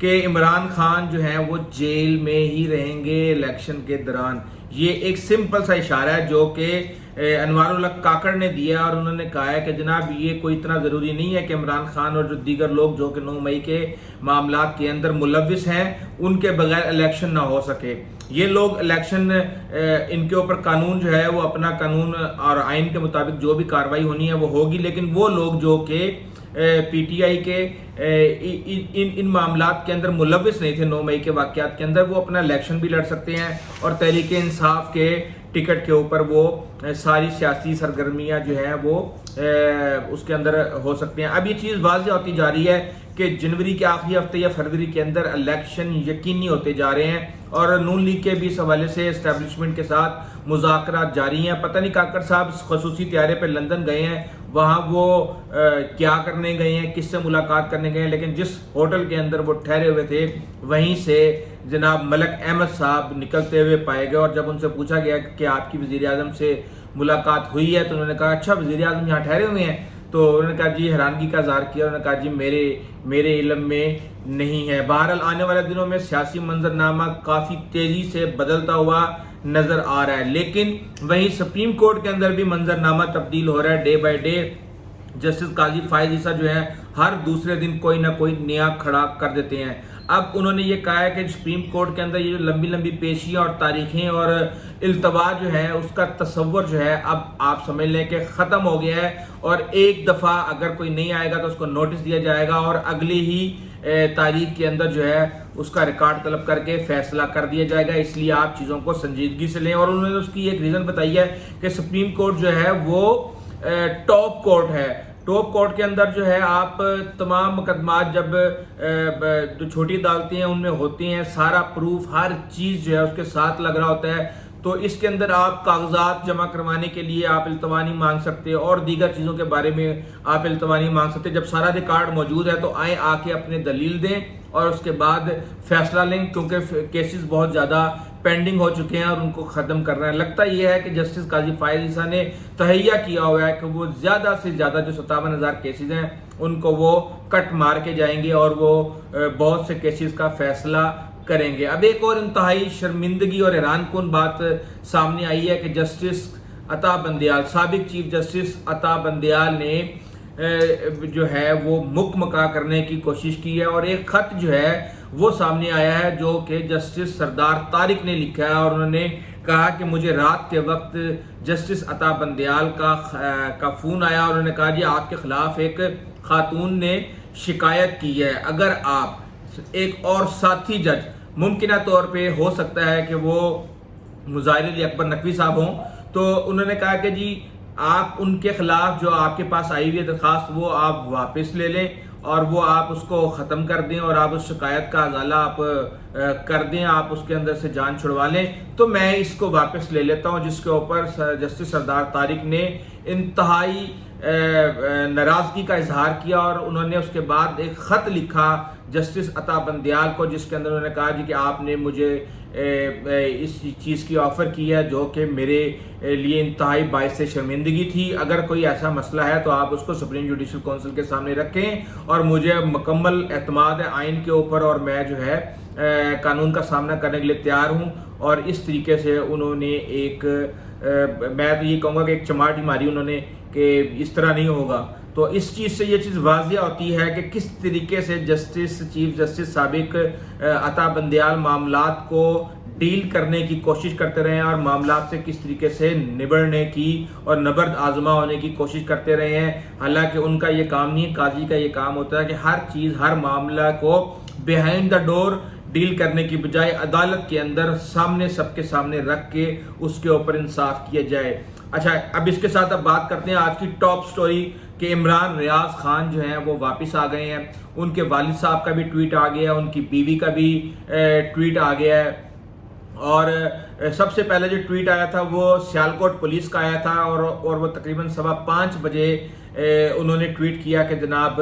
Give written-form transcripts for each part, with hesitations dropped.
کہ عمران خان جو ہیں وہ جیل میں ہی رہیں گے الیکشن کے دوران. یہ ایک سمپل سا اشارہ ہے جو کہ انوار الحق کاکڑ نے دیا اور انہوں نے کہا ہے کہ جناب یہ کوئی اتنا ضروری نہیں ہے کہ عمران خان اور جو دیگر لوگ جو کہ 9 مئی کے معاملات کے اندر ملوث ہیں ان کے بغیر الیکشن نہ ہو سکے. یہ لوگ الیکشن ان کے اوپر قانون جو ہے وہ اپنا قانون اور آئین کے مطابق جو بھی کارروائی ہونی ہے وہ ہوگی, لیکن وہ لوگ جو کہ پی ٹی آئی کے ان معاملات کے اندر ملوث نہیں تھے 9 مئی کے واقعات کے اندر, وہ اپنا الیکشن بھی لڑ سکتے ہیں اور تحریک انصاف کے ٹکٹ کے اوپر وہ ساری سیاسی سرگرمیاں جو ہیں وہ اس کے اندر ہو سکتے ہیں. اب یہ چیز واضح ہوتی جا رہی ہے کہ جنوری کے آخری ہفتے یا فروری کے اندر الیکشن یقینی ہوتے جا رہے ہیں اور نون لیگ کے بھی اس حوالے سے اسٹیبلشمنٹ کے ساتھ مذاکرات جاری ہیں. پتہ نہیں کاکڑ صاحب خصوصی طیارے پہ لندن گئے ہیں, وہاں وہ کیا کرنے گئے ہیں, کس سے ملاقات کرنے گئے ہیں, لیکن جس ہوٹل کے اندر وہ ٹھہرے ہوئے تھے وہیں سے جناب ملک احمد صاحب نکلتے ہوئے پائے گئے. اور جب ان سے پوچھا گیا کہ آپ کی وزیر اعظم سے ملاقات ہوئی ہے تو انہوں نے کہا اچھا وزیر اعظم یہاں ٹھہرے ہوئے ہیں. تو انہوں نے کہا جی حیرانگی کا اظہار کیا, انہوں نے کہا جی میرے علم میں نہیں ہے. بہرحال آنے والے دنوں میں سیاسی منظرنامہ کافی تیزی سے بدلتا ہوا نظر آ رہا ہے, لیکن وہیں سپریم کورٹ کے اندر بھی منظرنامہ تبدیل ہو رہا ہے ڈے بائی ڈے. جسٹس قاضی فائز عیسیٰ جو ہے ہر دوسرے دن کوئی نہ کوئی نیا کھڑا کر دیتے ہیں. اب انہوں نے یہ کہا ہے کہ سپریم کورٹ کے اندر یہ جو لمبی لمبی پیشیاں اور تاریخیں اور التوا جو ہے اس کا تصور جو ہے اب آپ سمجھ لیں کہ ختم ہو گیا ہے, اور ایک دفعہ اگر کوئی نہیں آئے گا تو اس کو نوٹس دیا جائے گا اور اگلی ہی تاریخ کے اندر جو ہے اس کا ریکارڈ طلب کر کے فیصلہ کر دیا جائے گا. اس لیے آپ چیزوں کو سنجیدگی سے لیں. اور انہوں نے اس کی ایک ریزن بتائی ہے کہ سپریم کورٹ جو ہے وہ ٹاپ کورٹ ہے. ٹاپ کورٹ کے اندر جو ہے آپ تمام مقدمات جب جو چھوٹی عدالتیں ہیں ان میں ہوتی ہیں, سارا پروف ہر چیز جو ہے اس کے ساتھ لگ رہا ہوتا ہے, تو اس کے اندر آپ کاغذات جمع کروانے کے لیے آپ التوا نہیں مانگ سکتے اور دیگر چیزوں کے بارے میں آپ التوا نہیں مانگ سکتے. جب سارا ریکارڈ موجود ہے تو آئیں آ کے اپنے دلیل دیں اور اس کے بعد فیصلہ لیں, کیونکہ کیسز بہت زیادہ پینڈنگ ہو چکے ہیں اور ان کو ختم کرنا ہے. لگتا یہ ہے کہ جسٹس قاضی فائز عیسیٰ نے تہیہ کیا ہوا ہے کہ وہ زیادہ سے زیادہ جو 57,000 کیسز ہیں ان کو وہ کٹ مار کے جائیں گے اور وہ بہت سے کیسز کا فیصلہ کریں گے. اب ایک اور انتہائی شرمندگی اور حیران کن بات سامنے آئی ہے کہ جسٹس عطا بندیال, سابق چیف جسٹس عطا بندیال نے جو ہے وہ مکمکا کرنے کی کوشش کی ہے اور ایک خط جو ہے وہ سامنے آیا ہے جو کہ جسٹس سردار طارق نے لکھا ہے, اور انہوں نے کہا کہ مجھے رات کے وقت جسٹس عطا بندیال کا فون آیا اور انہوں نے کہا جی آپ کے خلاف ایک خاتون نے شکایت کی ہے, اگر آپ ایک اور ساتھی جج ممکنہ طور پہ ہو سکتا ہے کہ وہ مظاہر علی اکبر نقوی صاحب ہوں, تو انہوں نے کہا کہ جی آپ ان کے خلاف جو آپ کے پاس آئی ہوئی ہے درخواست وہ آپ واپس لے لیں اور وہ آپ اس کو ختم کر دیں اور آپ اس شکایت کا ازالہ آپ کر دیں, آپ اس کے اندر سے جان چھڑوا لیں, تو میں اس کو واپس لے لیتا ہوں. جس کے اوپر جسٹس سردار طارق نے انتہائی ناراضگی کا اظہار کیا اور انہوں نے اس کے بعد ایک خط لکھا جسٹس عطا بندیال کو, جس کے اندر انہوں نے کہا جی کہ آپ نے مجھے اس چیز کی آفر کی ہے جو کہ میرے لیے انتہائی باعث شرمندگی تھی. اگر کوئی ایسا مسئلہ ہے تو آپ اس کو سپریم جوڈیشل کونسل کے سامنے رکھیں اور مجھے مکمل اعتماد ہے آئین کے اوپر اور میں جو ہے قانون کا سامنا کرنے کے لیے تیار ہوں. اور اس طریقے سے انہوں نے ایک میں تو یہ کہوں گا کہ ایک چماٹ ہی ماری انہوں نے کہ اس طرح نہیں ہوگا. تو اس چیز سے یہ چیز واضح ہوتی ہے کہ کس طریقے سے چیف جسٹس سابق عطا بندیال معاملات کو ڈیل کرنے کی کوشش کرتے رہے ہیں اور معاملات سے کس طریقے سے نبڑنے کی اور نبرد آزما ہونے کی کوشش کرتے رہے ہیں. حالانکہ ان کا یہ کام نہیں ہے, قاضی کا یہ کام ہوتا ہے کہ ہر چیز ہر معاملہ کو بیہائنڈ دا ڈور ڈیل کرنے کی بجائے عدالت کے اندر سامنے سب کے سامنے رکھ کے اس کے اوپر انصاف کیا جائے. اچھا, اب اس کے ساتھ اب بات کرتے ہیں آج کی ٹاپ سٹوری کہ عمران ریاض خان جو ہیں وہ واپس آ گئے ہیں. ان کے والد صاحب کا بھی ٹویٹ آ گیا ہے, ان کی بیوی کا بھی ٹویٹ آ گیا ہے, اور سب سے پہلے جو ٹویٹ آیا تھا وہ سیالکوٹ پولیس کا آیا تھا اور وہ تقریباً 5:15 بجے انہوں نے ٹویٹ کیا کہ جناب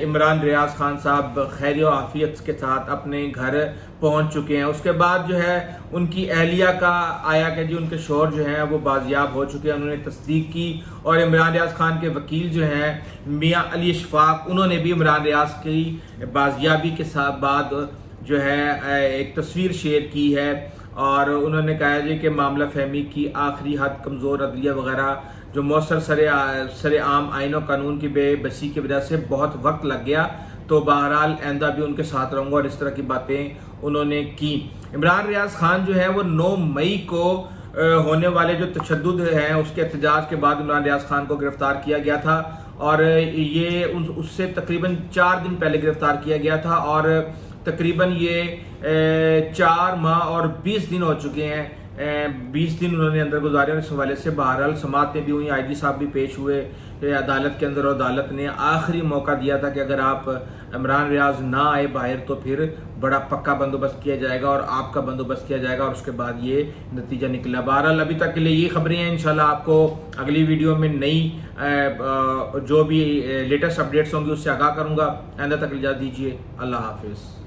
عمران ریاض خان صاحب خیر و عافیت کے ساتھ اپنے گھر پہنچ چکے ہیں۔ اس کے بعد جو ہے ان کی اہلیہ کا آیا کہ جی ان کے شوہر جو ہیں وہ بازیاب ہو چکے ہیں، انہوں نے تصدیق کی، اور عمران ریاض خان کے وکیل جو ہیں میاں علی اشفاق، انہوں نے بھی عمران ریاض کی بازیابی کے ساتھ بعد جو ہے ایک تصویر شیئر کی ہے، اور انہوں نے کہا جی کہ معاملہ فہمی کی آخری حد، کمزور عدلیہ وغیرہ، جو مؤثر سر عام آئین و قانون کی بے بسی کی وجہ سے بہت وقت لگ گیا، تو بہرحال آئندہ بھی ان کے ساتھ رہوں گا، اور اس طرح کی باتیں انہوں نے کی۔ عمران ریاض خان جو ہے وہ 9 مئی کو ہونے والے جو تشدد ہیں اس کے احتجاج کے بعد عمران ریاض خان کو گرفتار کیا گیا تھا، اور یہ اس سے تقریباً 4 دن پہلے گرفتار کیا گیا تھا، اور تقریباً یہ 4 ماہ اور 20 دن ہو چکے ہیں، 20 دن انہوں نے اندر گزارے، اور اس حوالے سے بہرحال سماعتیں بھی ہوئی، آئی جی صاحب بھی پیش ہوئے عدالت کے اندر، اور عدالت نے آخری موقع دیا تھا کہ اگر آپ عمران ریاض نہ آئے باہر تو پھر بڑا پکا بندوبست کیا جائے گا، اور آپ کا بندوبست کیا جائے گا، اور اس کے بعد یہ نتیجہ نکلا۔ بہرحال ابھی تک کے لیے یہ خبریں ہیں، انشاءاللہ آپ کو اگلی ویڈیو میں نئی جو بھی لیٹسٹ اپڈیٹس ہوں گی اس سے آگاہ کروں گا۔ آئندہ تک اجازت دیجیے، اللہ حافظ۔